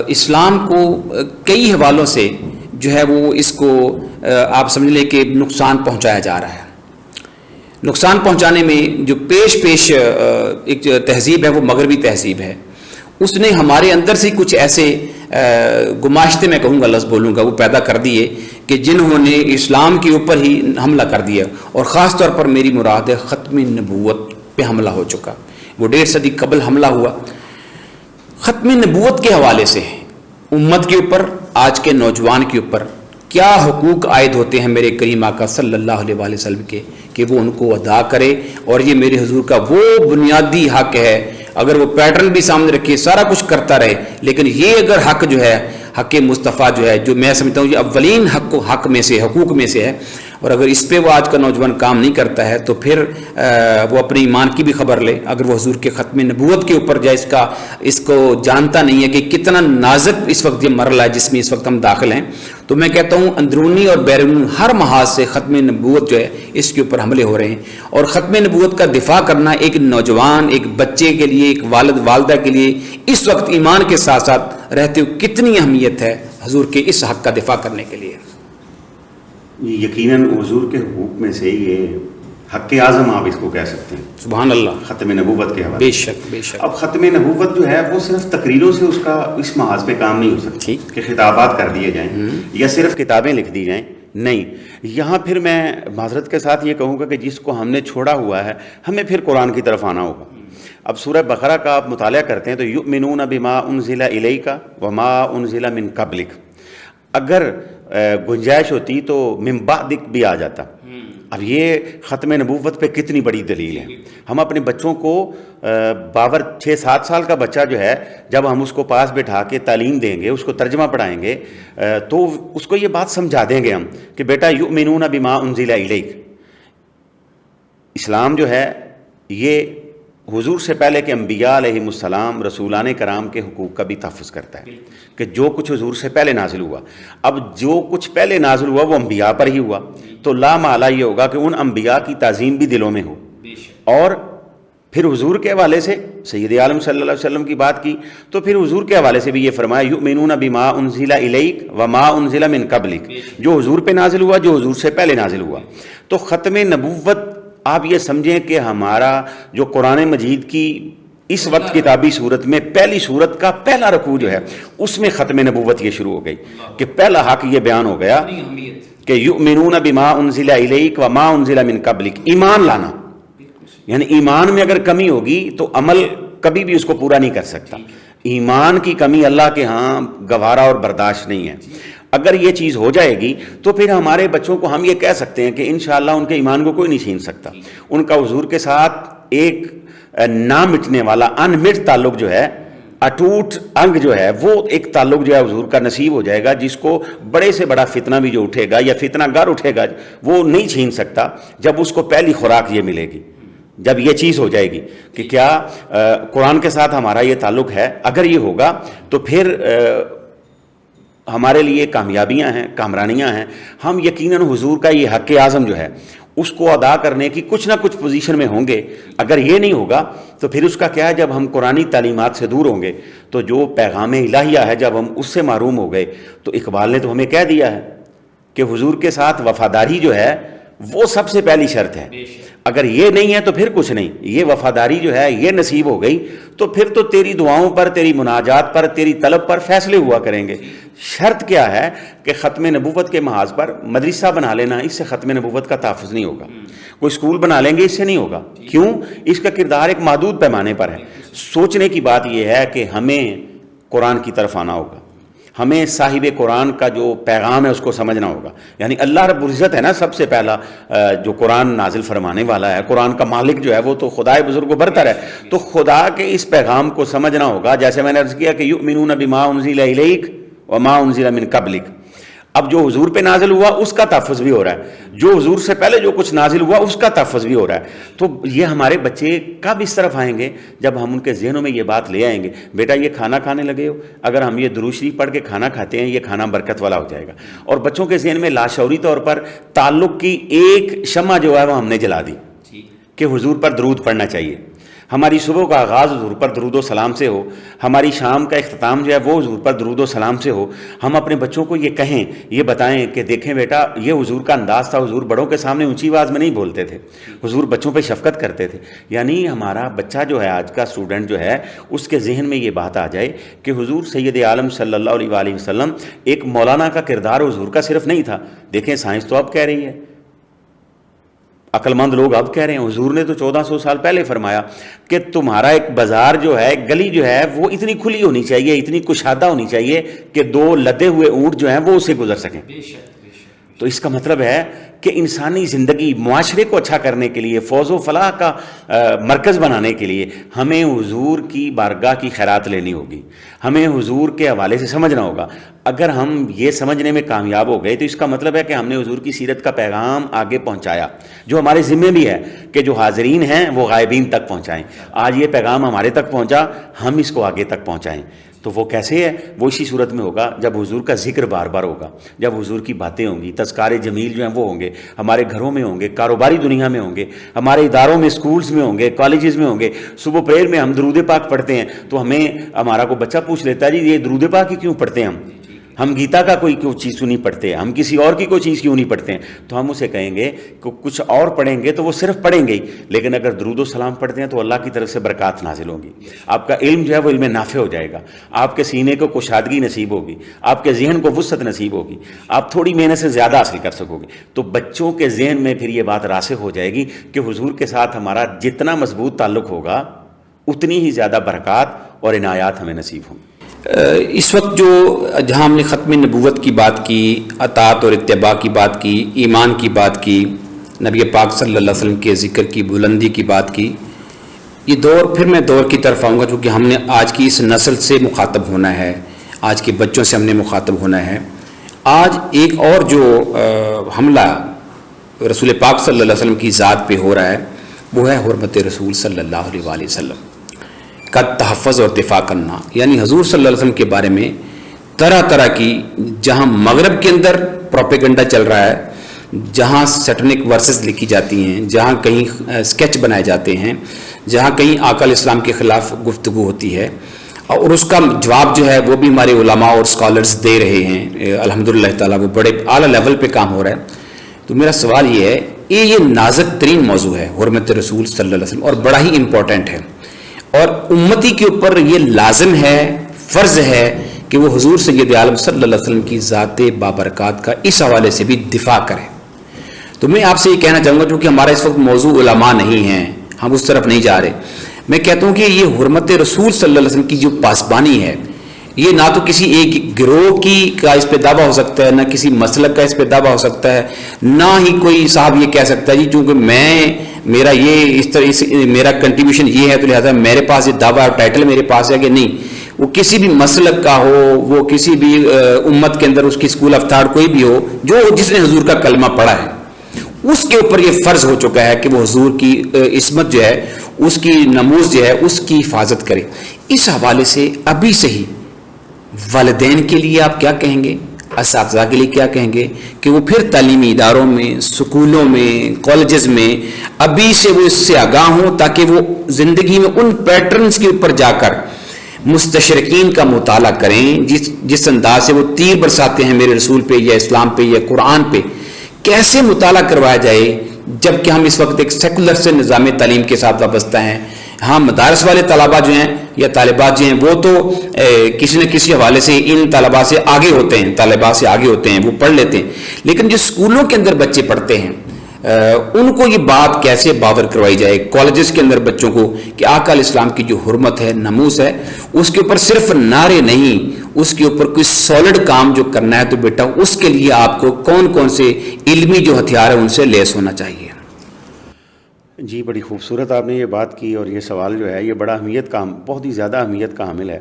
اسلام کو کئی حوالوں سے جو ہے وہ اس کو آپ سمجھ لیں کہ نقصان پہنچایا جا رہا ہے۔ نقصان پہنچانے میں جو پیش ایک تہذیب ہے وہ مغربی تہذیب ہے، اس نے ہمارے اندر سے کچھ ایسے گماشتے میں کہوں گا لفظ بولوں گا وہ پیدا کر دیے کہ جنہوں نے اسلام کے اوپر ہی حملہ کر دیا، اور خاص طور پر میری مراد ہے ختم نبوت پہ حملہ ہو چکا۔ وہ 1.5 صدی قبل حملہ ہوا ختم نبوت کے حوالے سے امت کے اوپر، آج کے نوجوان کے اوپر کیا حقوق عائد ہوتے ہیں میرے کریم آقا صلی اللہ علیہ وآلہ وسلم کے کہ وہ ان کو ادا کرے، اور یہ میرے حضور کا وہ بنیادی حق ہے۔ اگر وہ پیٹرن بھی سامنے رکھے سارا کچھ کرتا رہے، لیکن یہ اگر حق جو ہے حق مصطفیٰ جو ہے، جو میں سمجھتا ہوں یہ اولین حق میں سے حقوق میں سے ہے، اور اگر اس پہ وہ آج کا نوجوان کام نہیں کرتا ہے تو پھر وہ اپنے ایمان کی بھی خبر لے۔ اگر وہ حضور کے ختم نبوت کے اوپر جائے اس کو جانتا نہیں ہے کہ کتنا نازک اس وقت یہ مرحلہ ہے جس میں اس وقت ہم داخل ہیں، تو میں کہتا ہوں اندرونی اور بیرونی ہر محاذ سے ختم نبوت جو ہے اس کے اوپر حملے ہو رہے ہیں، اور ختم نبوت کا دفاع کرنا ایک نوجوان، ایک بچے کے لیے، ایک والد والدہ کے لیے اس وقت ایمان کے ساتھ ساتھ رہتے ہوئے کتنی اہمیت ہے حضور کے اس حق کا دفاع کرنے کے لیے۔ یقیناً حضور کے حقوق میں سے یہ حق اعظم آپ اس کو کہہ سکتے ہیں، سبحان اللہ، ختم نبوت کے حوالے۔ بے شک بے شک۔ اب ختم نبوت جو ہے وہ صرف تقریروں سے اس محاذ پہ کام نہیں ہو سکتی کہ خطابات کر دیے جائیں یا صرف کتابیں لکھ دی جائیں، نہیں۔ یہاں پھر میں معذرت کے ساتھ یہ کہوں گا کہ جس کو ہم نے چھوڑا ہوا ہے ہمیں پھر قرآن کی طرف آنا ہوگا۔ اب سورہ بقرہ کا آپ مطالعہ کرتے ہیں تو یؤمنون بما انزل الیک وما انزل من قبلک، اگر گنجائش ہوتی تو من بعدک بھی آ جاتا۔ اب یہ ختم نبوت پہ کتنی بڑی دلیل ہے۔ ہم اپنے بچوں کو 6-7 سال کا بچہ جو ہے جب ہم اس کو پاس بٹھا کے تعلیم دیں گے، اس کو ترجمہ پڑھائیں گے تو اس کو یہ بات سمجھا دیں گے ہم کہ بیٹا یؤمنون بما انزل الیک، اسلام جو ہے یہ حضور سے پہلے کے انبیاء علیہم السلام، رسولان کرام کے حقوق کا بھی تحفظ کرتا ہے کہ جو کچھ حضور سے پہلے نازل ہوا، اب جو کچھ پہلے نازل ہوا وہ انبیاء پر ہی ہوا، تو لا محالہ یہ ہوگا کہ ان انبیاء کی تعظیم بھی دلوں میں ہو۔ اور پھر حضور کے حوالے سے سید عالم صلی اللہ علیہ وسلم کی بات کی تو پھر حضور کے حوالے سے بھی یہ فرمایا یؤمنون بما انزل الیک وما انزل من قبلک، جو حضور پہ نازل ہوا، جو حضور سے پہلے نازل ہوا۔ تو ختم نبوت آپ یہ سمجھیں کہ ہمارا جو قرآن مجید کی اس وقت کتابی صورت میں پہلی صورت کا پہلا رکوع جو ہے اس میں ختم نبوت یہ شروع ہو گئی کہ پہلا حق یہ بیان ہو گیا کہ یؤمنون بما انزل الیک وما انزل من قبلک، ایمان لانا، یعنی ایمان میں اگر کمی ہوگی تو عمل کبھی بھی اس کو پورا نہیں کر سکتا۔ ایمان کی کمی اللہ کے ہاں گوارا اور برداشت نہیں ہے۔ اگر یہ چیز ہو جائے گی تو پھر ہمارے بچوں کو ہم یہ کہہ سکتے ہیں کہ انشاءاللہ ان کے ایمان کو کوئی نہیں چھین سکتا۔ ان کا حضور کے ساتھ ایک نہ مٹنے والا انمٹ تعلق جو ہے، اٹوٹ انگ جو ہے، وہ ایک تعلق جو ہے حضور کا نصیب ہو جائے گا، جس کو بڑے سے بڑا فتنہ بھی جو اٹھے گا یا فتنہ گر اٹھے گا وہ نہیں چھین سکتا، جب اس کو پہلی خوراک یہ ملے گی، جب یہ چیز ہو جائے گی کہ کیا قرآن کے ساتھ ہمارا یہ تعلق ہے۔ اگر یہ ہوگا تو پھر ہمارے لیے کامیابیاں ہیں، کامرانیاں ہیں۔ ہم یقیناً حضور کا یہ حق اعظم جو ہے اس کو ادا کرنے کی کچھ نہ کچھ پوزیشن میں ہوں گے۔ اگر یہ نہیں ہوگا تو پھر اس کا کیا ہے، جب ہم قرآنی تعلیمات سے دور ہوں گے تو جو پیغام الہیہ ہے جب ہم اس سے محروم ہو گئے تو اقبال نے تو ہمیں کہہ دیا ہے کہ حضور کے ساتھ وفاداری جو ہے وہ سب سے پہلی شرط ہے۔ اگر یہ نہیں ہے تو پھر کچھ نہیں، یہ وفاداری جو ہے یہ نصیب ہو گئی تو پھر تو تیری دعاؤں پر، تیری مناجات پر، تیری طلب پر فیصلے ہوا کریں گے۔ شرط کیا ہے کہ ختم نبوت کے محاذ پر مدرسہ بنا لینا اس سے ختم نبوت کا تحفظ نہیں ہوگا، کوئی اسکول بنا لیں گے اس سے نہیں ہوگا۔ کیوں؟ اس کا کردار ایک محدود پیمانے پر ہے۔ سوچنے کی بات یہ ہے کہ ہمیں قرآن کی طرف آنا ہوگا، ہمیں صاحب قرآن کا جو پیغام ہے اس کو سمجھنا ہوگا۔ یعنی اللہ رب العزت ہے نا سب سے پہلا جو قرآن نازل فرمانے والا ہے، قرآن کا مالک جو ہے وہ تو خدائے بزرگ و برتر ہے، تو خدا کے اس پیغام کو سمجھنا ہوگا۔ جیسے میں نے عرض کیا کہ یؤمنون بما انزل الیک وما انزل من قبلک، اب جو حضور پہ نازل ہوا اس کا تحفظ بھی ہو رہا ہے، جو حضور سے پہلے جو کچھ نازل ہوا اس کا تحفظ بھی ہو رہا ہے. تو یہ ہمارے بچے کب اس طرف آئیں گے؟ جب ہم ان کے ذہنوں میں یہ بات لے آئیں گے، بیٹا یہ کھانا کھانے لگے ہو، اگر ہم یہ درود شریف پڑھ کے کھانا کھاتے ہیں یہ کھانا برکت والا ہو جائے گا. اور بچوں کے ذہن میں لاشعوری طور پر تعلق کی ایک شمع جو ہے وہ ہم نے جلا دی کہ حضور پر درود پڑھنا چاہیے. ہماری صبح کا آغاز حضور پر درود و سلام سے ہو، ہماری شام کا اختتام جو ہے وہ حضور پر درود و سلام سے ہو. ہم اپنے بچوں کو یہ کہیں، یہ بتائیں کہ دیکھیں بیٹا یہ حضور کا انداز تھا، حضور بڑوں کے سامنے اونچی آواز میں نہیں بولتے تھے، حضور بچوں پہ شفقت کرتے تھے. یعنی ہمارا بچہ جو ہے، آج کا اسٹوڈنٹ جو ہے، اس کے ذہن میں یہ بات آ جائے کہ حضور سید عالم صلی اللہ علیہ وآلہ وسلم ایک مولانا کا کردار حضور کا صرف نہیں تھا. دیکھیں سائنس تو اب کہہ رہی ہے، عقل مند لوگ اب کہہ رہے ہیں، حضور نے تو 1400 سال پہلے فرمایا کہ تمہارا ایک بازار جو ہے، گلی جو ہے وہ اتنی کھلی ہونی چاہیے، اتنی کشادہ ہونی چاہیے کہ 2 لدے ہوئے اونٹ جو ہیں وہ اسے گزر سکیں. تو اس کا مطلب ہے کہ انسانی زندگی، معاشرے کو اچھا کرنے کے لیے، فوز و فلاح کا مرکز بنانے کے لیے ہمیں حضور کی بارگاہ کی خیرات لینی ہوگی، ہمیں حضور کے حوالے سے سمجھنا ہوگا. اگر ہم یہ سمجھنے میں کامیاب ہو گئے تو اس کا مطلب ہے کہ ہم نے حضور کی سیرت کا پیغام آگے پہنچایا، جو ہمارے ذمہ بھی ہے کہ جو حاضرین ہیں وہ غائبین تک پہنچائیں. آج یہ پیغام ہمارے تک پہنچا، ہم اس کو آگے تک پہنچائیں. تو وہ کیسے ہے؟ وہ اسی صورت میں ہوگا جب حضور کا ذکر بار بار ہوگا، جب حضور کی باتیں ہوں گی، تذکار جمیل جو ہیں وہ ہوں گے، ہمارے گھروں میں ہوں گے، کاروباری دنیا میں ہوں گے، ہمارے اداروں میں، اسکولز میں ہوں گے، کالجز میں ہوں گے. صبح پریئر میں ہم درود پاک پڑھتے ہیں تو ہمارا کوئی بچہ پوچھ لیتا ہے جی یہ درود پاک ہی کیوں پڑھتے ہیں ہم گیتا کا کوئی چیز کیوں نہیں پڑھتے، ہم کسی اور کی کوئی چیز کیوں نہیں پڑھتے ہیں؟ تو ہم اسے کہیں گے کہ کچھ اور پڑھیں گے تو وہ صرف پڑھیں گے ہی، لیکن اگر درود و سلام پڑھتے ہیں تو اللہ کی طرف سے برکات نازل ہوگی. آپ کا علم جو ہے وہ علم نافع ہو جائے گا، آپ کے سینے کو کشادگی نصیب ہوگی، آپ کے ذہن کو وسعت نصیب ہوگی، آپ تھوڑی محنت سے زیادہ حاصل کر سکو گے. تو بچوں کے ذہن میں پھر یہ بات راسخ ہو جائے گی کہ حضور کے ساتھ ہمارا جتنا مضبوط تعلق ہوگا اتنی ہی زیادہ برکات اور عنایات ہمیں نصیب ہوں. اس وقت جو جہاں ہم نے ختم نبوت کی بات کی، اطاعت اور اتباع کی بات کی، ایمان کی بات کی، نبی پاک صلی اللہ علیہ وسلم کے ذکر کی بلندی کی بات کی، یہ دور پھر میں دور کی طرف آؤں گا چونکہ ہم نے آج کی اس نسل سے مخاطب ہونا ہے، آج کے بچوں سے ہم نے مخاطب ہونا ہے. آج ایک اور جو حملہ رسول پاک صلی اللہ علیہ وسلم کی ذات پہ ہو رہا ہے وہ ہے حرمت رسول صلی اللہ علیہ وآلہ وسلم کا تحفظ اور دفاع کرنا. یعنی حضور صلی اللہ علیہ وسلم کے بارے میں طرح طرح کی، جہاں مغرب کے اندر پروپیگنڈا چل رہا ہے، جہاں سیٹنک ورسز لکھی جاتی ہیں، جہاں کہیں اسکیچ بنائے جاتے ہیں، جہاں کہیں آقا علیہ السلام کے خلاف گفتگو ہوتی ہے، اور اس کا جواب جو ہے وہ بھی ہمارے علماء اور اسکالرز دے رہے ہیں الحمدللہ تعالیٰ، وہ بڑے اعلیٰ لیول پہ کام ہو رہا ہے. تو میرا سوال یہ ہے، یہ نازک ترین موضوع ہے حرمت رسول صلی اللہ علیہ وسلم، اور بڑا ہی امپورٹنٹ ہے، اور امتی کے اوپر یہ لازم ہے، فرض ہے کہ وہ حضور سید عالم صلی اللہ علیہ وسلم کی ذات بابرکات کا اس حوالے سے بھی دفاع کرے. تو میں آپ سے یہ کہنا چاہوں گا، چونکہ ہمارا اس وقت موضوع علماء نہیں ہیں، ہم اس طرف نہیں جا رہے، میں کہتا ہوں کہ یہ حرمت رسول صلی اللہ علیہ وسلم کی جو پاسبانی ہے، یہ نہ تو کسی ایک گروہ کی کا اس پہ دعویٰ ہو سکتا ہے، نہ کسی مسلک کا اس پہ دعویٰ ہو سکتا ہے، نہ ہی کوئی صاحب یہ کہہ سکتا ہے جی چونکہ میرا یہ اس طرح میرا کنٹریبیوشن یہ ہے تو لہٰذا میرے پاس یہ دعویٰ اور ٹائٹل میرے پاس ہے. کہ نہیں، وہ کسی بھی مسلک کا ہو، وہ کسی بھی امت کے اندر اس کی اسکول آف تھاٹ کوئی بھی ہو، جس نے حضور کا کلمہ پڑھا ہے اس کے اوپر یہ فرض ہو چکا ہے کہ وہ حضور کی عصمت جو ہے، اس کی نموز جو ہے، اس کی حفاظت کرے. اس حوالے سے ابھی سے ہی والدین کے لیے آپ کیا کہیں گے، اساتذہ کے لیے کیا کہیں گے کہ وہ پھر تعلیمی اداروں میں، سکولوں میں، کالجز میں ابھی سے وہ اس سے آگاہ ہوں، تاکہ وہ زندگی میں ان پیٹرنز کے اوپر جا کر مستشرقین کا مطالعہ کریں، جس انداز سے وہ تیر برساتے ہیں میرے رسول پہ یا اسلام پہ یا قرآن پہ، کیسے مطالعہ کروایا جائے، جبکہ ہم اس وقت ایک سیکولر سے نظام تعلیم کے ساتھ وابستہ ہیں. ہاں مدارس والے طلباء جو ہیں یا طالبات جو ہیں وہ تو کسی نہ کسی حوالے سے ان طالبات سے آگے ہوتے ہیں، وہ پڑھ لیتے ہیں، لیکن جو اسکولوں کے اندر بچے پڑھتے ہیں ان کو یہ بات کیسے باور کروائی جائے، کالجز کے اندر بچوں کو، کہ آقا علیہ السلام کی جو حرمت ہے، ناموس ہے، اس کے اوپر صرف نعرے نہیں، اس کے اوپر کوئی سالڈ کام جو کرنا ہے، تو بیٹا اس کے لیے آپ کو کون کون سے علمی جو ہتھیار ہیں ان سے لیس ہونا چاہیے. جی بڑی خوبصورت آپ نے یہ بات کی، اور یہ سوال جو ہے یہ بڑا بہت ہی زیادہ اہمیت کا حامل ہے.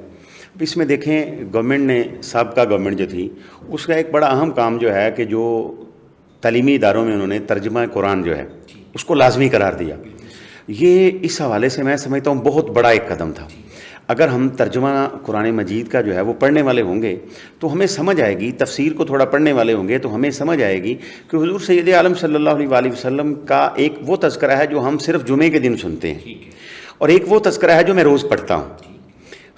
اب اس میں دیکھیں گورنمنٹ نے سابقہ گورنمنٹ جو تھی اس کا ایک بڑا اہم کام جو ہے کہ جو تعلیمی اداروں میں انہوں نے ترجمہ قرآن جو ہے اس کو لازمی قرار دیا. یہ اس حوالے سے میں سمجھتا ہوں بہت بڑا ایک قدم تھا. اگر ہم ترجمہ قرآن مجید کا جو ہے وہ پڑھنے والے ہوں گے تو ہمیں سمجھ آئے گی، تفسیر کو تھوڑا پڑھنے والے ہوں گے تو ہمیں سمجھ آئے گی کہ حضور سید عالم صلی اللہ علیہ وآلہ وسلم کا ایک وہ تذکرہ ہے جو ہم صرف جمعے کے دن سنتے ہیں، اور ایک وہ تذکرہ ہے جو میں روز پڑھتا ہوں.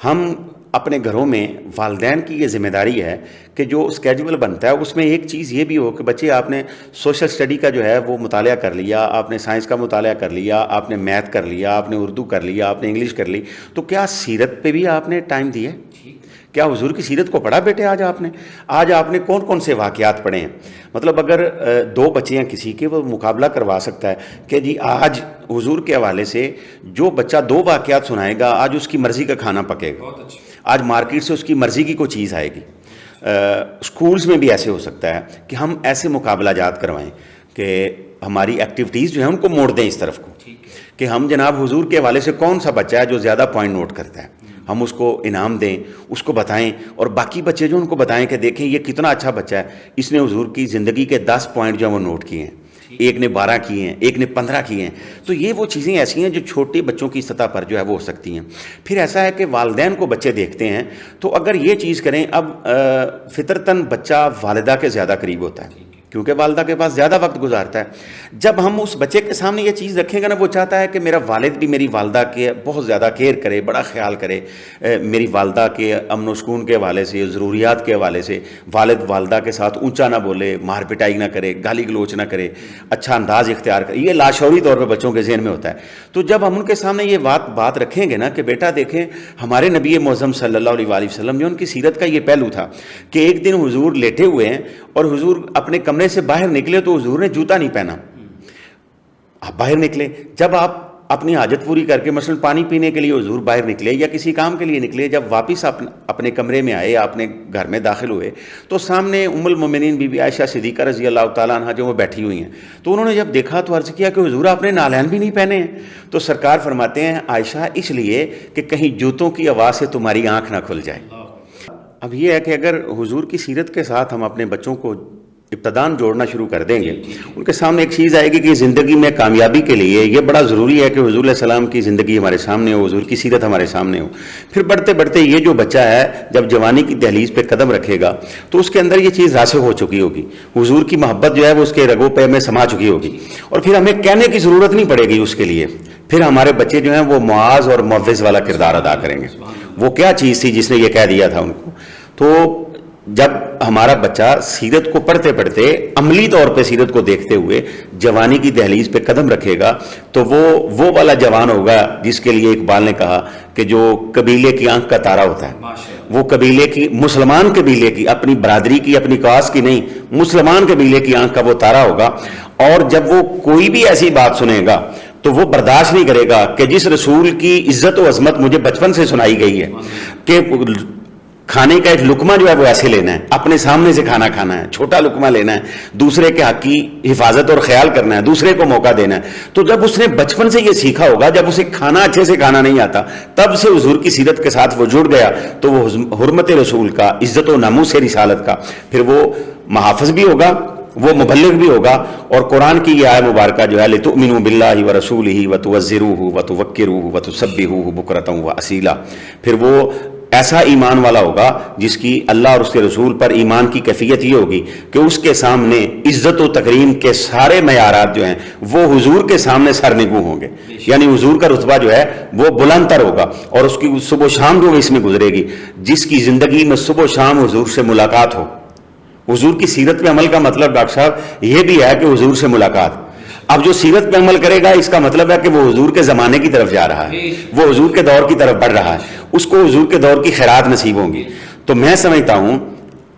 ہم اپنے گھروں میں والدین کی یہ ذمہ داری ہے کہ جو اسکیجول بنتا ہے اس میں ایک چیز یہ بھی ہو کہ بچے آپ نے سوشل اسٹڈی کا جو ہے وہ مطالعہ کر لیا، آپ نے سائنس کا مطالعہ کر لیا، آپ نے میتھ کر لیا، آپ نے اردو کر لیا، آپ نے انگلش کر لی، تو کیا سیرت پہ بھی آپ نے ٹائم دیا؟ کیا حضور کی سیرت کو پڑھا بیٹے؟ آج آپ نے کون کون سے واقعات پڑھے ہیں؟ مطلب اگر دو بچے ہیں کسی کے، وہ مقابلہ کروا سکتا ہے کہ جی آج حضور کے حوالے سے جو بچہ 2 واقعات سنائے گا آج اس کی مرضی کا کھانا پکے گا، آج مارکیٹ سے اس کی مرضی کی کوئی چیز آئے گی. اسکولز میں بھی ایسے ہو سکتا ہے کہ ہم ایسے مقابلہ جات کروائیں کہ ہماری ایکٹیویٹیز جو ہیں ان کو موڑ دیں اس طرف کو کہ ہم جناب حضور کے حوالے سے کون سا بچہ ہے جو زیادہ پوائنٹ نوٹ کرتا ہے، ہم اس کو انعام دیں، اس کو بتائیں، اور باقی بچے جو ان کو بتائیں کہ دیکھیں یہ کتنا اچھا بچہ ہے، اس نے حضور کی زندگی کے 10 پوائنٹ جو ہیں وہ نوٹ کیے ہیں، ایک نے 12 کیے ہیں، ایک نے 15 کیے ہیں. تو یہ وہ چیزیں ایسی ہیں جو چھوٹے بچوں کی سطح پر جو ہے وہ ہو سکتی ہیں. پھر ایسا ہے کہ والدین کو بچے دیکھتے ہیں تو اگر یہ چیز کریں، اب فطرتاً بچہ والدہ کے زیادہ قریب ہوتا ہے کیونکہ والدہ کے پاس زیادہ وقت گزارتا ہے. جب ہم اس بچے کے سامنے یہ چیز رکھیں گے نا، وہ چاہتا ہے کہ میرا والد بھی میری والدہ کے بہت زیادہ کیئر کرے، بڑا خیال کرے، میری والدہ کے امن و سکون کے حوالے سے، ضروریات کے حوالے سے والد والدہ کے ساتھ اونچا نہ بولے، مار پٹائی نہ کرے، گالی گلوچ نہ کرے، اچھا انداز اختیار کرے. یہ لاشعوری طور پہ بچوں کے ذہن میں ہوتا ہے. تو جب ہم ان کے سامنے یہ بات رکھیں گے نا کہ بیٹا دیکھیں ہمارے نبی معظم صلی اللہ علیہ وآلہ وسلم جو ان کی سیرت کا یہ پہلو تھا کہ ایک دن حضور لیٹے ہوئے ہیں اور حضور اپنے کمرے سے باہر نکلے تو حضور نے جوتا نہیں پہنا. آپ باہر نکلے، جب آپ اپنی حاجت پوری کر کے مثلا پانی پینے کے لیے حضور باہر نکلے یا کسی کام کے لیے نکلے، جب واپس اپنے کمرے میں آئے، اپنے گھر میں داخل ہوئے تو سامنے ام المومنین بی بی عائشہ صدیقہ رضی اللہ تعالیٰ عنہ جو وہ بیٹھی ہوئی ہیں. تو انہوں نے جب دیکھا تو عرض کیا کہ حضور آپ نے نالین بھی نہیں پہنے ہیں. تو سرکار فرماتے ہیں عائشہ اس لیے کہ کہیں جوتوں کی آواز سے تمہاری آنکھ نہ کھل جائے. اب یہ ہے کہ اگر حضور کی سیرت کے ساتھ ہم اپنے بچوں کو ابتدان جوڑنا شروع کر دیں گے، ان کے سامنے ایک چیز آئے گی کہ زندگی میں کامیابی کے لیے یہ بڑا ضروری ہے کہ حضور علیہ السلام کی زندگی ہمارے سامنے ہو، حضور کی سیرت ہمارے سامنے ہو. پھر بڑھتے بڑھتے یہ جو بچہ ہے جب جوانی کی دہلیز پہ قدم رکھے گا تو اس کے اندر یہ چیز راسخ ہو چکی ہوگی، حضور کی محبت جو ہے وہ اس کے رگوں پہ میں سما چکی ہوگی، اور پھر ہمیں کہنے کی ضرورت نہیں پڑے گی اس کے لیے. پھر ہمارے بچے جو ہیں وہ معاذ اور معوذ والا کردار ادا کریں گے. وہ کیا چیز تھی جس نے یہ کہہ دیا تھا ان کو؟ تو جب ہمارا بچہ سیرت کو پڑھتے پڑھتے عملی طور پہ سیرت کو دیکھتے ہوئے جوانی کی دہلیز پہ قدم رکھے گا تو وہ والا جوان ہوگا جس کے لیے اقبال نے کہا کہ جو قبیلے کی آنکھ کا تارا ہوتا ہے. وہ قبیلے کی، مسلمان قبیلے کی، اپنی برادری کی، اپنی کاسٹ کی نہیں، مسلمان قبیلے کی آنکھ کا وہ تارا ہوگا. اور جب وہ کوئی بھی ایسی بات سنے گا تو وہ برداشت نہیں کرے گا کہ جس رسول کی عزت و عظمت مجھے بچپن سے سنائی گئی ہے کہ کھانے کا ایک لقمہ جو ہے وہ ایسے لینا ہے، اپنے سامنے سے کھانا کھانا ہے، چھوٹا لقمہ لینا ہے، دوسرے کے حق کی حفاظت اور خیال کرنا ہے، دوسرے کو موقع دینا ہے. تو جب اس نے بچپن سے یہ سیکھا ہوگا، جب اسے کھانا اچھے سے کھانا نہیں آتا تب سے حضور کی سیرت کے ساتھ وہ جڑ گیا تو وہ حرمت رسول کا، عزت و ناموس رسالت کا پھر وہ محافظ بھی ہوگا، وہ مبلغ بھی ہوگا. اور قرآن کی یہ آیت مبارکہ جو ہے لِتُؤْمِنُوا بِاللَّهِ وَرَسُولِهِ وَتُعَزِّرُوهُ وَتُوَقِّرُوهُ وَتُسَبِّحُوهُ بُكْرَةً وَأَصِيلًا. پھر وہ ایسا ایمان والا ہوگا جس کی اللہ اور اس کے رسول پر ایمان کی کیفیت یہ ہوگی کہ اس کے سامنے عزت و تکریم کے سارے معیارات جو ہیں وہ حضور کے سامنے سرنگوں ہوں گے. یعنی حضور کا رتبہ جو ہے وہ بلند تر ہوگا، اور اس کی صبح و شام جو اس میں گزرے گی، جس کی زندگی میں صبح و شام حضور سے ملاقات ہو. حضور کی سیرت پہ عمل کا مطلب ڈاکٹر صاحب یہ بھی ہے کہ حضور سے ملاقات. اب جو سیرت پہ عمل کرے گا اس کا مطلب ہے کہ وہ حضور کے زمانے کی طرف جا رہا ہے، وہ حضور کے دور کی طرف بڑھ رہا ہے، اس کو حضور کے دور کی خیرات نصیب ہوں گی. تو میں سمجھتا ہوں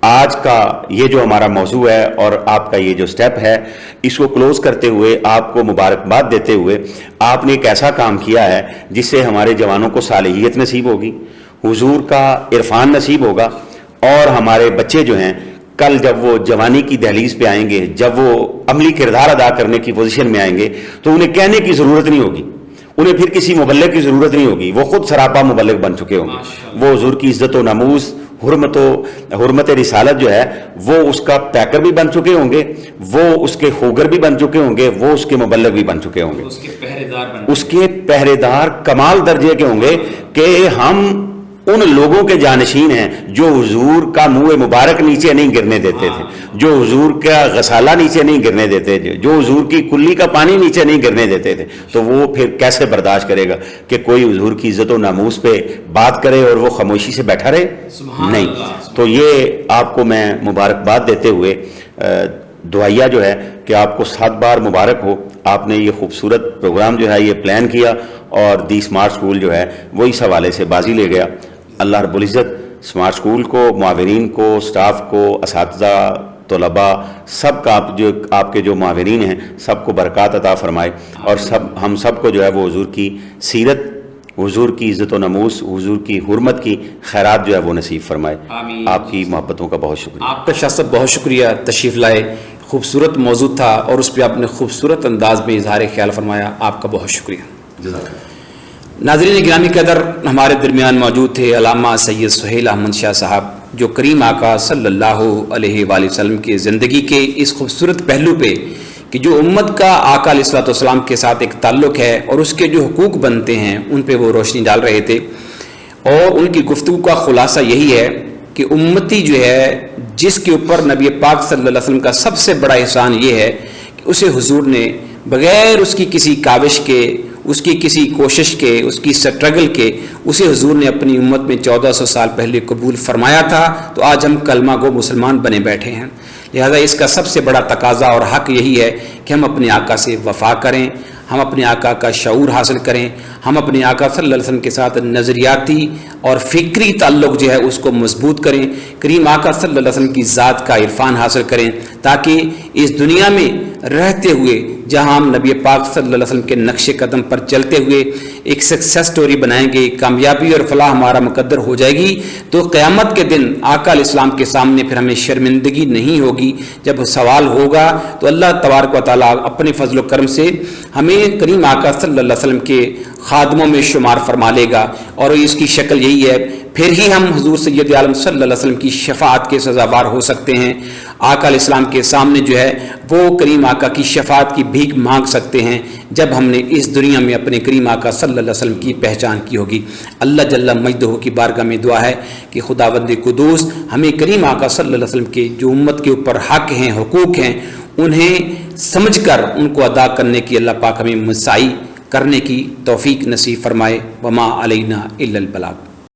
آج کا یہ جو ہمارا موضوع ہے اور آپ کا یہ جو سٹیپ ہے، اس کو کلوز کرتے ہوئے آپ کو مبارکباد دیتے ہوئے آپ نے ایک ایسا کام کیا ہے جس سے ہمارے جوانوں کو صالحیت نصیب ہوگی، حضور کا عرفان نصیب ہوگا، اور ہمارے بچے جو ہیں کل جب وہ جوانی کی دہلیز پہ آئیں گے، جب وہ عملی کردار ادا کرنے کی پوزیشن میں آئیں گے تو انہیں کہنے کی ضرورت نہیں ہوگی. انہیں پھر کسی مبلغ کی ضرورت نہیں ہوگی، وہ خود سراپا مبلغ بن چکے ہوں گے۔ وہ حضور کی عزت و ناموس، حرمت رسالت جو ہے وہ اس کا پیکر بھی بن چکے ہوں گے، وہ اس کے خوگر بھی بن چکے ہوں گے، وہ اس کے مبلغ بھی بن چکے ہوں گے، اس کے پہرے دار کمال درجے کے ہوں گے کہ ہم ان لوگوں کے جانشین ہیں جو حضور کا منہ مبارک نیچے نہیں گرنے دیتے تھے، جو حضور کا غسالہ نیچے نہیں گرنے دیتے تھے، جو حضور کی کلی کا پانی نیچے نہیں گرنے دیتے تھے۔ تو وہ پھر کیسے برداشت کرے گا کہ کوئی حضور کی عزت و ناموس پہ بات کرے اور وہ خاموشی سے بیٹھا رہے؟ نہیں۔ تو یہ آپ کو میں مبارکباد دیتے ہوئے دعائیہ جو ہے کہ آپ کو 7 بار مبارک ہو، آپ نے یہ خوبصورت پروگرام جو ہے یہ پلان کیا اور دی اسمارٹ اسکول جو ہے وہ اس حوالے سے بازی لے گیا۔ اللہ رب العزت اسمارٹ اسکول کو، معاونین کو، سٹاف کو، اساتذہ، طلباء، سب کا آپ کے جو معاونین ہیں سب کو برکات عطا فرمائے، اور ہم سب کو جو ہے وہ حضور کی سیرت، حضور کی عزت و ناموس، حضور کی حرمت کی خیرات جو ہے وہ نصیب فرمائے۔ آپ کی محبتوں کا بہت شکریہ۔ آپ کا شاہ صاحب بہت شکریہ، تشریف لائے، خوبصورت موضوع تھا اور اس پہ آپ نے خوبصورت انداز میں اظہار خیال فرمایا، آپ کا بہت شکریہ۔ جزاک اللہ۔ ناظرین گرامی قدر، ہمارے درمیان موجود تھے علامہ سید سہیل احمد شاہ صاحب، جو کریم آقا صلی اللہ علیہ وآلہ وسلم کی زندگی کے اس خوبصورت پہلو پہ کہ جو امت کا آقا علیہ الصلوۃ والسلام کے ساتھ ایک تعلق ہے اور اس کے جو حقوق بنتے ہیں ان پہ وہ روشنی ڈال رہے تھے، اور ان کی گفتگو کا خلاصہ یہی ہے کہ امتی جو ہے جس کے اوپر نبی پاک صلی اللہ علیہ وسلم کا سب سے بڑا احسان یہ ہے کہ اسے حضور نے بغیر اس کی کسی کاوش کے، اس کی کسی کوشش کے، اس کی سٹرگل کے، اسے حضور نے اپنی امت میں 1400 سال پہلے قبول فرمایا تھا، تو آج ہم کلمہ گو مسلمان بنے بیٹھے ہیں۔ لہذا اس کا سب سے بڑا تقاضا اور حق یہی ہے کہ ہم اپنے آقا سے وفا کریں، ہم اپنے آقا کا شعور حاصل کریں، ہم اپنے آقا صلی اللہ علیہ وسلم کے ساتھ نظریاتی اور فکری تعلق جو ہے اس کو مضبوط کریں، کریم آقا صلی اللہ علیہ وسلم کی ذات کا عرفان حاصل کریں، تاکہ اس دنیا میں رہتے ہوئے جہاں ہم نبی پاک صلی اللہ علیہ وسلم کے نقش قدم پر چلتے ہوئے ایک سکسیس سٹوری بنائیں گے، کامیابی اور فلاح ہمارا مقدر ہو جائے گی، تو قیامت کے دن آقا علیہ السلام کے سامنے پھر ہمیں شرمندگی نہیں ہوگی۔ جب سوال ہوگا تو اللہ تبارک و تعالیٰ اپنے فضل و کرم سے ہمیں کریم آقا صلی اللہ علیہ وسلم کے خادموں میں شمار فرما لے گا، اور اس کی شکل یہی ہے، پھر ہی ہم حضور سید عالم صلی اللہ علیہ وسلم کی شفاعت کے سزاوار ہو سکتے ہیں۔ آقا علیہ السلام کے سامنے جو ہے وہ کریم آقا کی شفاعت کی بھیک مانگ سکتے ہیں جب ہم نے اس دنیا میں اپنے کریم آقا صلی اللہ علیہ وسلم کی پہچان کی ہوگی۔ اللہ جل مجدہ کی بارگاہ میں دعا ہے کہ خداوند قدوس ہمیں کریم آقا صلی اللہ علیہ وسلم کے جو امت کے اوپر حق ہیں، حقوق ہیں، انہیں سمجھ کر ان کو ادا کرنے کی اللہ پاک ہمیں مساعی کرنے کی توفیق نصیب فرمائے۔ وما علینا الا البلاغ۔